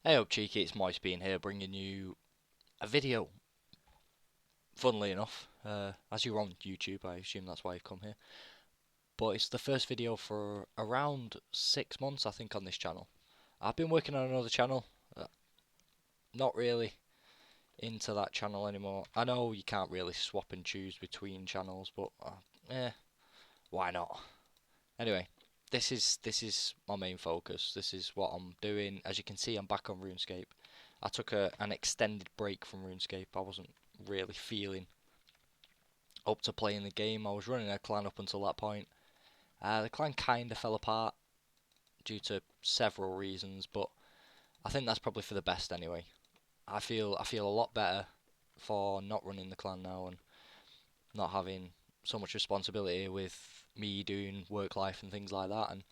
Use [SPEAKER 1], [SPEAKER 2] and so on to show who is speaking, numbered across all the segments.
[SPEAKER 1] Hey up cheeky, it's Moist being here bringing you a video. Funnily enough, as you're on YouTube, I assume that's why you've come here. But it's the first video for around 6 months, I think, on this channel. I've been working on another channel, not really into that channel anymore. I know you can't really swap and choose between channels, but why not? Anyway, this is my main focus. This is what I'm doing. As you can see, I'm back on Runescape. I took an extended break from Runescape. I wasn't really feeling up to playing the game. I was running a clan up until that point. The clan kind of fell apart due to several reasons, but I think that's probably for the best anyway. I feel a lot better for not running the clan now and not having so much responsibility with me doing work life and things like that, and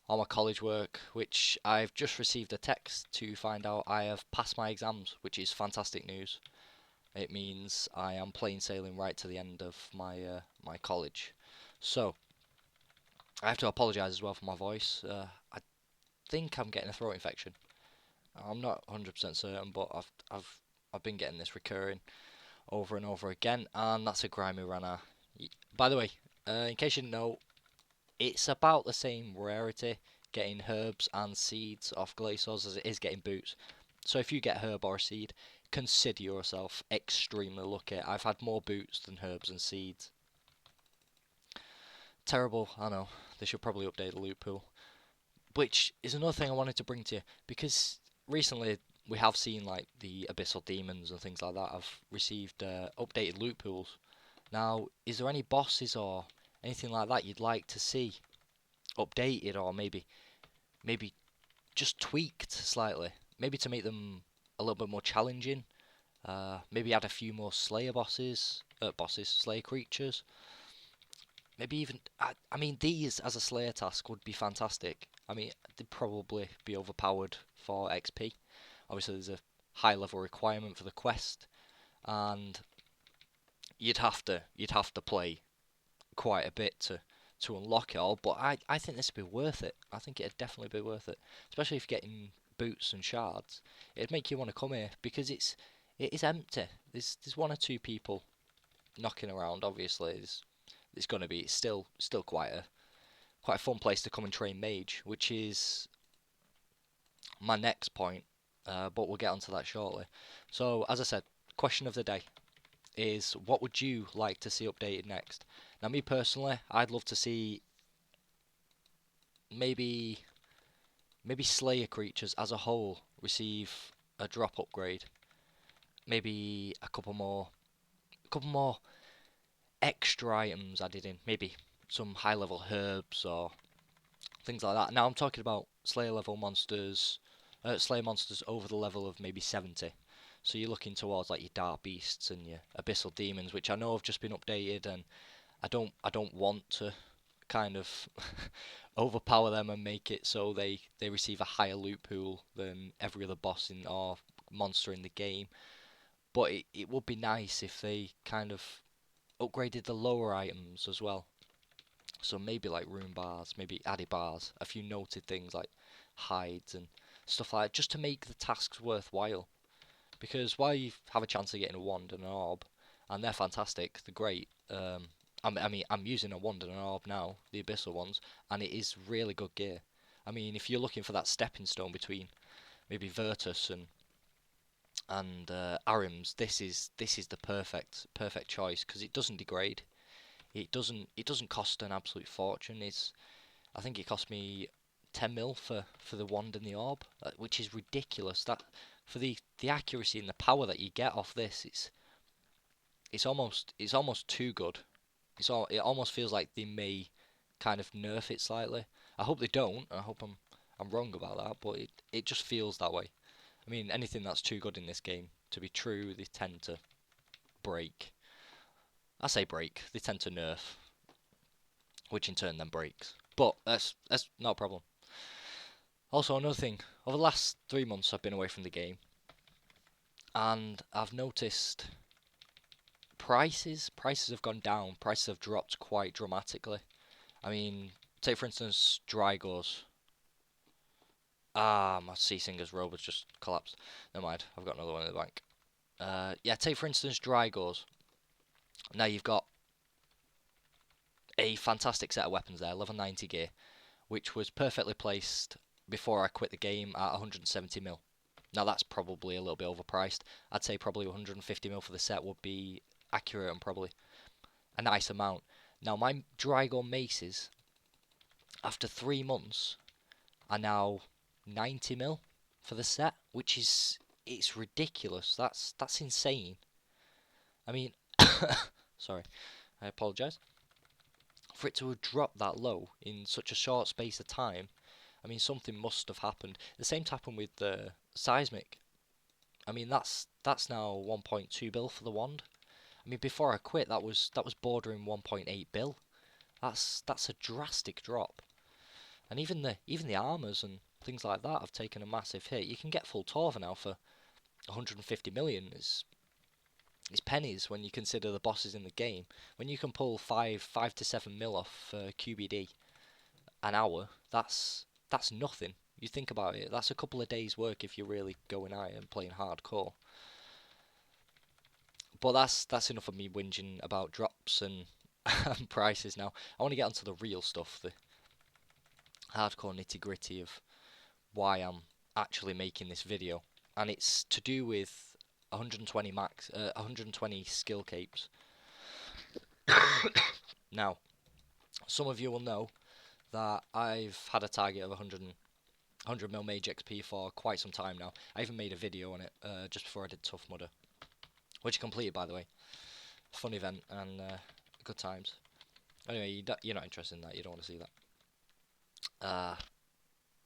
[SPEAKER 1] all my college work, which I've just received a text to find out I have passed my exams, which is fantastic news. It means I am plain sailing right to the end of my college. So I have to apologise as well for my voice. I think I'm getting a throat infection. I'm not 100% certain, but I've been getting this recurring over and over again, and that's a grimy runner. By the way, in case you didn't know, it's about the same rarity getting herbs and seeds off glaciers as it is getting boots. So if you get a herb or a seed, consider yourself extremely lucky. I've had more boots than herbs and seeds. Terrible, I know. They should probably update the loot pool. Which is another thing I wanted to bring to you, because recently we have seen like the abyssal demons and things like that have received updated loot pools. Now, is there any bosses or anything like that you'd like to see updated, or maybe just tweaked slightly, maybe to make them a little bit more challenging? Maybe add a few more Slayer Slayer creatures. Maybe even, I mean, these as a Slayer task would be fantastic. I mean, they'd probably be overpowered for XP. Obviously, there's a high level requirement for the quest, and you'd have to play quite a bit to unlock it all. But I think this would be worth it. I think it'd definitely be worth it, especially if you're getting boots and shards. It'd make you want to come here because it is empty. There's one or two people knocking around. Obviously, it's going to be still quite a fun place to come and train mage, which is my next point. But we'll get onto that shortly. So as I said, question of the day is, what would you like to see updated next? Now, me personally, I'd love to see maybe Slayer creatures as a whole receive a drop upgrade. Maybe a couple more extra items added in. Maybe some high level herbs or things like that. Now I'm talking about Slayer level monsters, Slayer monsters over the level of maybe 70. So you're looking towards like your dark beasts and your abyssal demons, which I know have just been updated, and I don't want to kind of overpower them and make it so they receive a higher loot pool than every other boss in or monster in the game. But it would be nice if they kind of upgraded the lower items as well. So maybe like rune bars, maybe added bars, a few noted things like hides and stuff like that, just to make the tasks worthwhile. Because while you have a chance of getting a wand and an orb, and they're fantastic, they're great. I mean, I'm using a wand and an orb now, the abyssal ones, and it is really good gear. I mean, if you're looking for that stepping stone between maybe Virtus and Arims, this is the perfect choice, because it doesn't degrade. It doesn't cost an absolute fortune. I think it cost me 10 mil for the wand and the orb, which is ridiculous. That for the accuracy and the power that you get off this, it's almost too good. It almost feels like they may kind of nerf it slightly. I hope they don't. I hope I'm wrong about that, but it just feels that way. I mean, anything that's too good in this game to be true, they tend to break. I say break, they tend to nerf, which in turn then breaks. But that's not a problem. Also, another thing, over the last 3 months I've been away from the game, and I've noticed Prices have gone down. Prices have dropped quite dramatically. I mean, take for instance Drygores. Ah, my Sea Singer's robe has just collapsed. Never mind, I've got another one in the bank. Yeah, take for instance Drygores. Now you've got a fantastic set of weapons there, level 90 gear, which was perfectly placed before I quit the game at 170 mil. Now that's probably a little bit overpriced. I'd say probably 150 mil for the set would be accurate and probably a nice amount. Now my Drygore maces, after 3 months, are now 90 mil for the set, which is it's ridiculous. That's insane. I mean, sorry, I apologise. For it to have dropped that low in such a short space of time, I mean, something must have happened. The same happened with the seismic. I mean, that's now 1.2 bill for the wand. I mean, before I quit, that was bordering 1.8 bill. That's a drastic drop. And even the armors and things like that have taken a massive hit. You can get full Torva now for 150 million. It's pennies when you consider the bosses in the game. When you can pull 5 to 7 mil off QBD an hour, that's nothing. You think about it, that's a couple of days' work if you're really going out and playing hardcore. But that's enough of me whinging about drops and, and prices now. I want to get onto the real stuff, the hardcore nitty gritty of why I'm actually making this video, and it's to do with 120 max, 120 skill capes. Now, some of you will know that I've had a target of 100 mil mage XP for quite some time now. I even made a video on it just before I did Tough Mudder, which I completed, by the way. Fun event and good times. Anyway, you're not interested in that. You don't want to see that.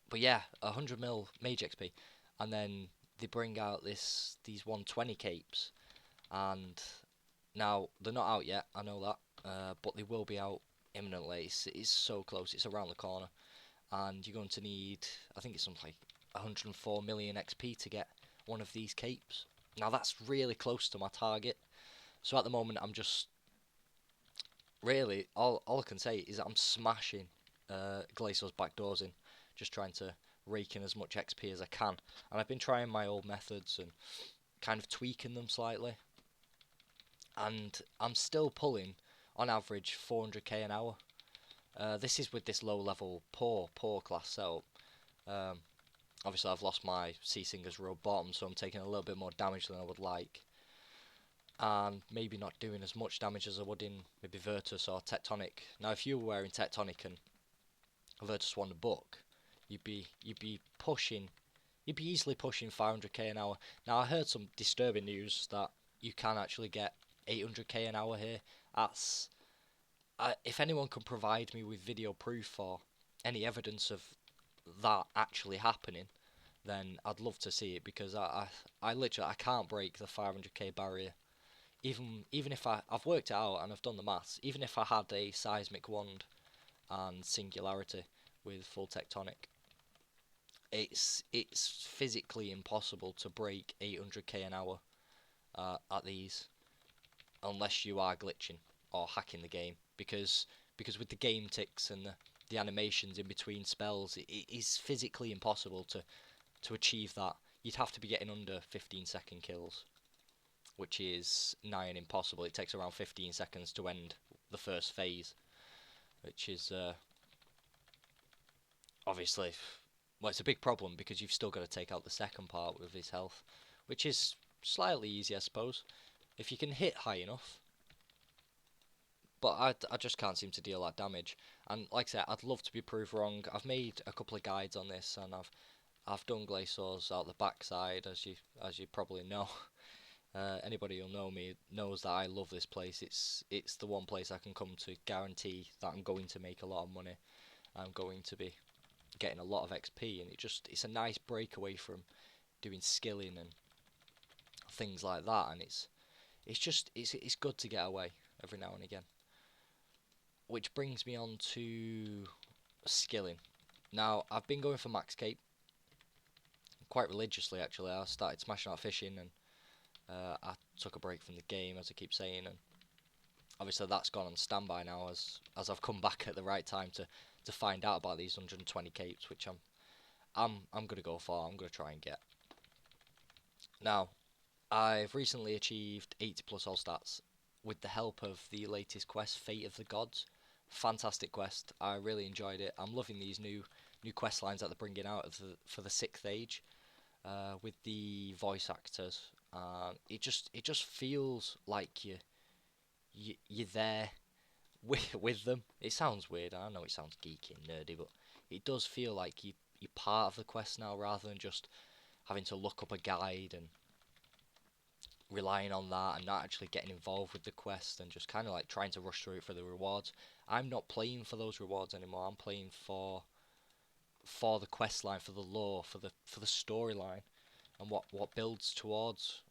[SPEAKER 1] But yeah, 100 mil mage XP, and then they bring out these 120 capes, and now they're not out yet. I know that, but they will be out imminently. It's so close. It's around the corner, and you're going to need, I think it's something like 104 million XP to get one of these capes. Now that's really close to my target. So at the moment, I'm just really all I can say is that I'm smashing Glacier's back doors in, just trying to rake in as much XP as I can. And I've been trying my old methods and kind of tweaking them slightly. And I'm still pulling, on average, 400k an hour. This is with this low level poor class setup. Obviously I've lost my Sea Singer's row bottom, so I'm taking a little bit more damage than I would like. And maybe not doing as much damage as I would in maybe Virtus or Tectonic. Now if you were wearing Tectonic and Virtus won the book, you'd be easily pushing 500k an hour. Now I heard some disturbing news that you can actually get 800k an hour here. If anyone can provide me with video proof or any evidence of that actually happening, then I'd love to see it, because I literally can't break the 500k barrier. Even if I've worked it out and I've done the maths, even if I had a seismic wand and singularity with full Tectonic, it's physically impossible to break 800k an hour at these, unless you are glitching or hacking the game, because with the game ticks and the animations in between spells, it is physically impossible to achieve that. You'd have to be getting under 15-second kills, which is nigh and impossible. It takes around 15 seconds to end the first phase, which is obviously, well, it's a big problem, because you've still got to take out the second part with his health, which is slightly easy, I suppose, if you can hit high enough. But I just can't seem to deal that damage. And like I said, I'd love to be proved wrong. I've made a couple of guides on this, and I've done Glaciers out the backside, as you probably know. Anybody who know me knows that I love this place. It's the one place I can come to guarantee that I'm going to make a lot of money. I'm going to be getting a lot of XP, and it's a nice breakaway from doing skilling and things like that. And it's good to get away every now and again. Which brings me on to skilling. Now, I've been going for max cape quite religiously, actually. I started smashing out fishing, and I took a break from the game, as I keep saying, and obviously that's gone on standby now as I've come back at the right time to find out about these 120 capes, which I'm gonna go for. I'm gonna try and get. Now, I've recently achieved 80 plus all stats with the help of the latest quest, Fate of the Gods. Fantastic quest. I really enjoyed it. I'm loving these new quest lines that they're bringing out for the sixth age, with the voice actors. It just feels like you're there with them. It sounds weird. I know it sounds geeky and nerdy, but it does feel like you're part of the quest now, rather than just having to look up a guide and relying on that and not actually getting involved with the quest and just kind of like trying to rush through it for the rewards. I'm not playing for those rewards anymore. I'm playing for the quest line, for the lore, for the storyline, and what builds towards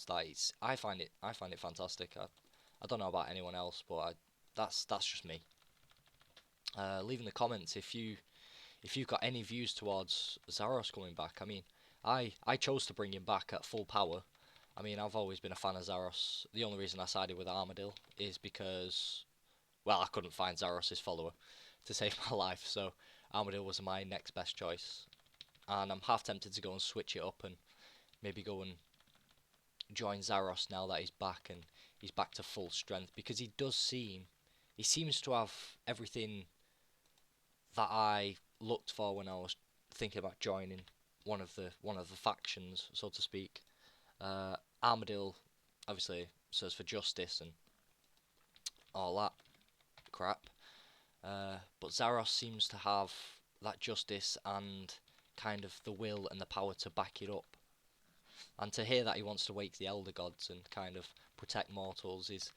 [SPEAKER 1] that. I find it fantastic. I don't know about anyone else, but that's just me. Leave in the comments if you've got any views towards Zaros coming back. I mean, I chose to bring him back at full power. I mean, I've always been a fan of Zaros. The only reason I sided with Armadil is because, well, I couldn't find Zaros' follower to save my life, so Armadil was my next best choice. And I'm half tempted to go and switch it up and maybe go and join Zaros now that he's back and he's back to full strength, because he seems to have everything that I looked for when I was thinking about joining one of the factions, so to speak. Armadil obviously serves for justice and all that crap, but Zaros seems to have that justice and kind of the will and the power to back it up. And to hear that he wants to wake the Elder Gods and kind of protect mortals is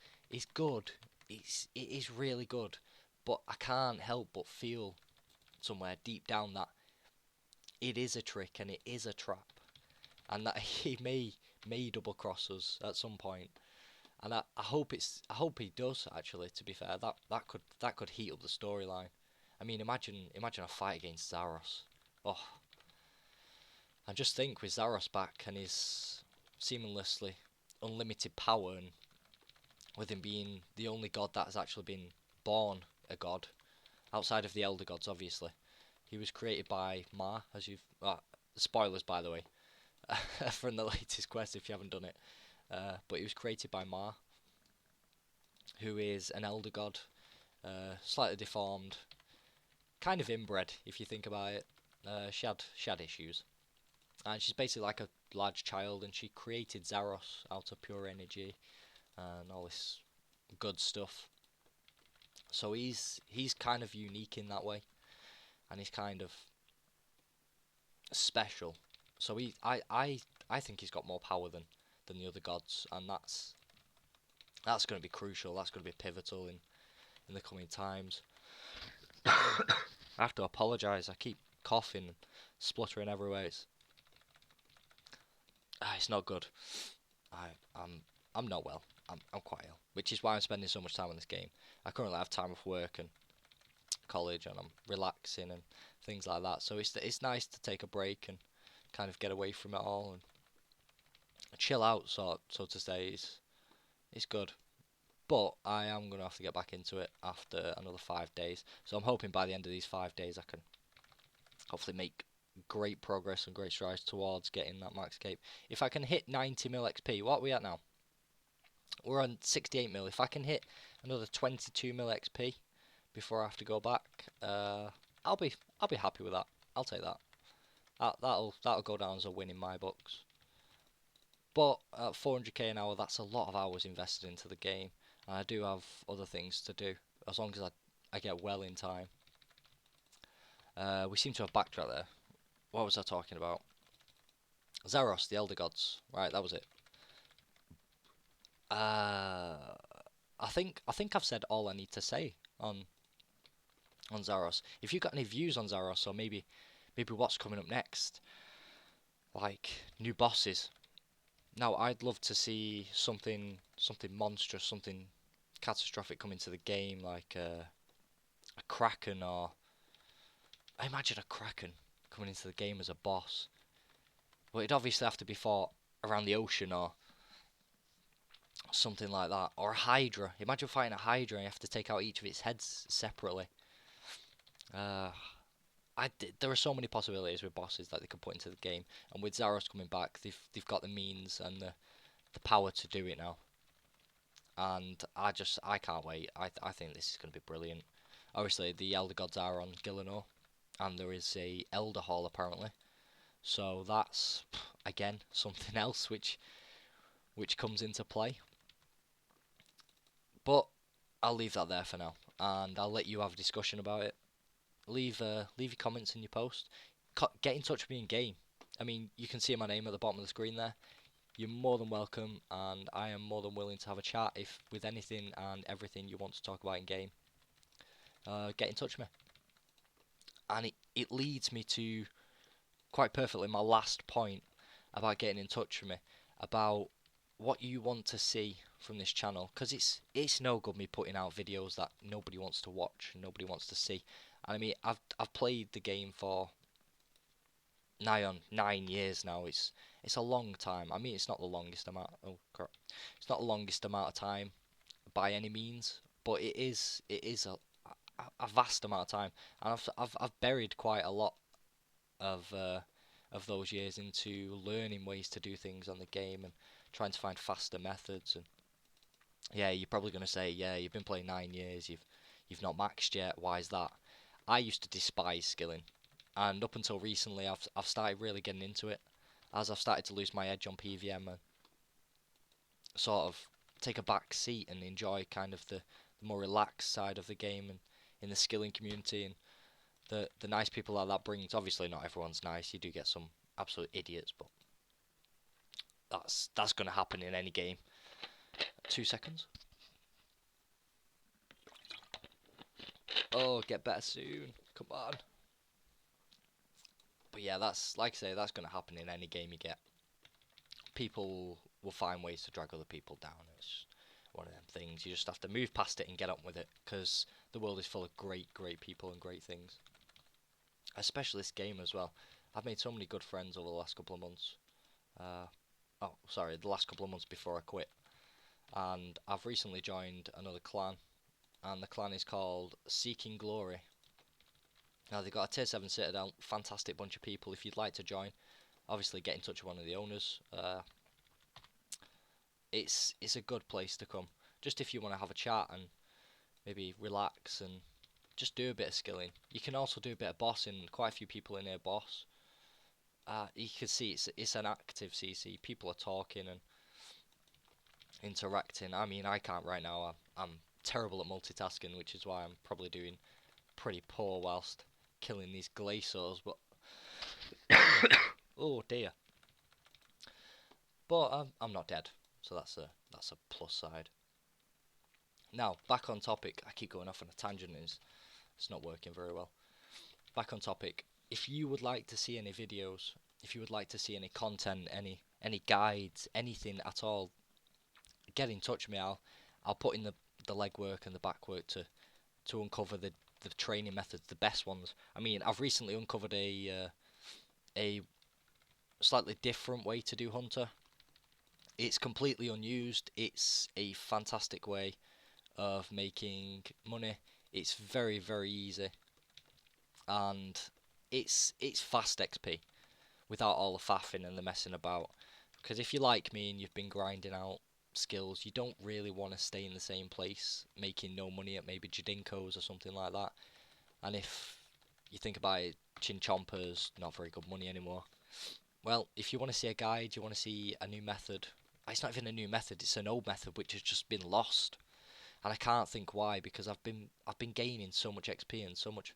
[SPEAKER 1] good. It is really good. But I can't help but feel somewhere deep down that it is a trick and it is a trap, and that he may double cross us at some point. And I hope he does, actually. To be fair, that could heat up the storyline. I mean, imagine a fight against Zaros. Oh, and just think, with Zaros back and his seamlessly unlimited power, and with him being the only god that has actually been born a god outside of the Elder Gods, obviously. He was created by Ma, as you've spoilers by the way, from the latest quest if you haven't done it. But he was created by Ma, who is an Elder God, slightly deformed, kind of inbred if you think about it. She had issues, and she's basically like a large child, and she created Zaros out of pure energy and all this good stuff. So he's kind of unique in that way, and he's kind of special. So I think he's got more power than the other gods, and that's going to be crucial. That's going to be pivotal in the coming times. I have to apologise. I keep coughing and spluttering everywhere. It's not good. I'm not well. I'm quite ill, which is why I'm spending so much time on this game. I currently have time off work and college, and I'm relaxing and things like that. So it's nice to take a break and kind of get away from it all and chill out, so to say. It's good. But I am going to have to get back into it after another 5 days. So I'm hoping by the end of these 5 days I can hopefully make great progress and great strides towards getting that max cape. If I can hit 90 mil XP, what are we at now? We're on 68 mil. If I can hit another 22 mil XP before I have to go back, I'll be happy with that. I'll take that. That'll go down as a win in my books. But at 400k an hour, that's a lot of hours invested into the game. And I do have other things to do, as long as I get well in time. We seem to have backtracked there. What was I talking about? Zaros, the Elder Gods. Right, that was it. I think I've said all I need to say on Zaros. If you've got any views on Zaros, or maybe what's coming up next, like new bosses. Now, I'd love to see something monstrous, something catastrophic come into the game, like a Kraken, or I imagine a Kraken coming into the game as a boss. But it'd obviously have to be fought around the ocean, or something like that, or a Hydra. Imagine fighting a Hydra and you have to take out each of its heads separately. Uh, there are so many possibilities with bosses that they could put into the game, and with Zaros coming back, they've got the means and the power to do it now. And I can't wait. I think this is going to be brilliant. Obviously, the Elder Gods are on Gillinor, and there is a Elder Hall apparently. So that's again something else which comes into play. But I'll leave that there for now, and I'll let you have a discussion about it. Leave your comments in your post. Get in touch with me in game. I mean, you can see my name at the bottom of the screen there. You're more than welcome, and I am more than willing to have a chat if with anything and everything you want to talk about in game. Get in touch with me, and it leads me to quite perfectly my last point about getting in touch with me about what you want to see from this channel, because it's no good me putting out videos that nobody wants to watch and nobody wants to see. And I mean, I've played the game for nigh on 9 years now. It's a long time. I mean, it's not the longest amount. Oh crap! It's not the longest amount of time by any means, but it is a vast amount of time, and I've buried quite a lot of those years into learning ways to do things on the game and trying to find faster methods. And yeah, you're probably going to say, yeah, you've been playing 9 years, you've not maxed yet. Why is that? I used to despise skilling, and up until recently, I've started really getting into it as I've started to lose my edge on PVM and sort of take a back seat and enjoy kind of the more relaxed side of the game and in the skilling community and the nice people that brings. Obviously, not everyone's nice. You do get some absolute idiots, but that's going to happen in any game. 2 seconds. Oh, get better soon. Come on. But yeah, that's like I say, that's going to happen in any game you get. People will find ways to drag other people down. It's one of them things. You just have to move past it and get on with it, because the world is full of great people and great things. Especially this game as well. I've made so many good friends over the last couple of months. The last couple of months before I quit. And I've recently joined another clan, and the clan is called Seeking Glory. Now they've got a tier 7 citadel, fantastic bunch of people. If you'd like to join, obviously get in touch with one of the owners. It's a good place to come, just if you want to have a chat and maybe relax and just do a bit of skilling. You can also do a bit of bossing. Quite a few people in here boss. You can see it's an active CC. People are talking and interacting. I mean, I can't right now. I'm terrible at multitasking, which is why I'm probably doing pretty poor whilst killing these glaciers. But oh dear. But I'm not dead, so that's a plus side. Now back on topic. I keep going off on a tangent. It's not working very well. Back on topic. If you would like to see any videos, if you would like to see any content, any guides, anything at all, get in touch with me. I'll put in the legwork and the backwork to uncover the training methods, the best ones. I mean, I've recently uncovered a slightly different way to do Hunter. It's completely unused. It's a fantastic way of making money. It's very easy, and it's fast XP without all the faffing and the messing about. Because if you're like me and you've been grinding out skills, you don't really want to stay in the same place making no money at maybe Jadinkos or something like that. And if you think about it, Chinchomper's not very good money anymore. Well, if you want to see a guide, you want to see a new method. It's not even a new method, it's an old method which has just been lost. And I can't think why, because I've been gaining so much XP and so much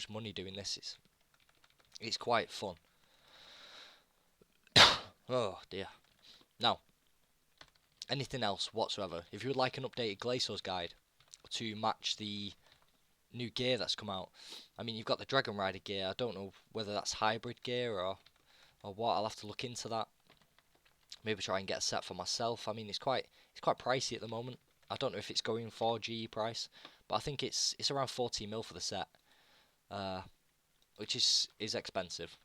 [SPEAKER 1] money doing this. It's quite fun. Oh dear. Now, anything else whatsoever, if you would like an updated Glaciers guide to match the new gear that's come out. I mean, you've got the Dragon Rider gear. I don't know whether that's hybrid gear or what. I'll have to look into that. Maybe try and get a set for myself. I mean, it's quite pricey at the moment. I don't know if it's going for GE price, but I think it's around 40 mil for the set, which is expensive.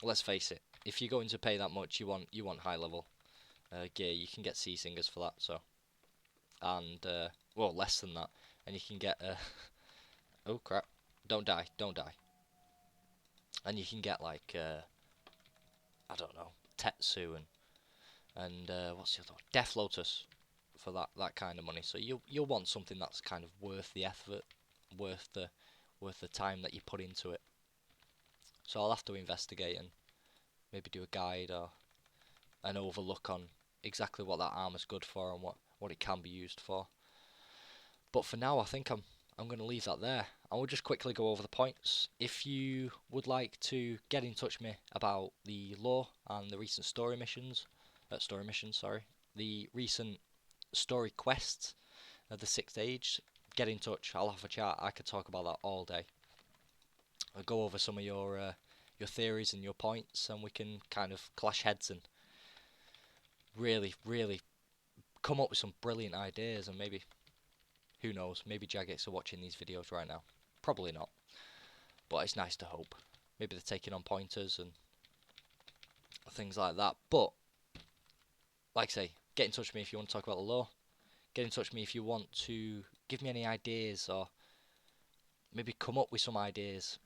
[SPEAKER 1] Let's face it. If you're going to pay that much, you want high level gear. You can get C Singers for that. So and well, less than that, and you can get a oh crap, don't die, don't die, and you can get like I don't know, Tetsu and what's the other one? Death Lotus for that kind of money. So you'll want something that's kind of worth the effort, worth the time that you put into it. So I'll have to investigate and maybe do a guide or an overlook on exactly what that armor's good for and what it can be used for. But for now, I think I'm going to leave that there. I will just quickly go over the points. If you would like to get in touch with me about the lore and the recent the recent story quests of the 6th Age, get in touch. I'll have a chat. I could talk about that all day. I'll go over some of your theories and your points, and we can kind of clash heads and really, really come up with some brilliant ideas. And maybe, who knows, maybe Jagex are watching these videos right now. Probably not, but it's nice to hope. Maybe they're taking on pointers and things like that. But, like I say, get in touch with me if you want to talk about the lore. Get in touch with me if you want to give me any ideas or maybe come up with some ideas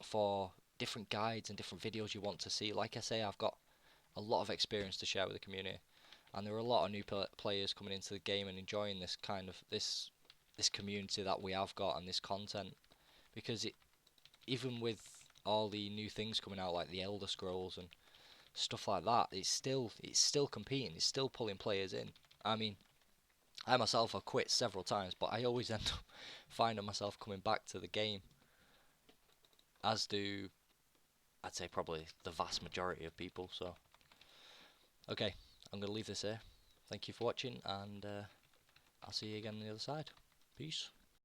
[SPEAKER 1] for different guides and different videos you want to see. Like I say, I've got a lot of experience to share with the community, and there are a lot of new players coming into the game and enjoying this kind of this community that we have got and this content, because even with all the new things coming out like the Elder Scrolls and stuff like that, it's still competing, it's still pulling players in. I mean, I myself have quit several times, but I always end up finding myself coming back to the game, as do, I'd say, probably the vast majority of people. So okay, I'm going to leave this here. Thank you for watching, and I'll see you again on the other side. Peace.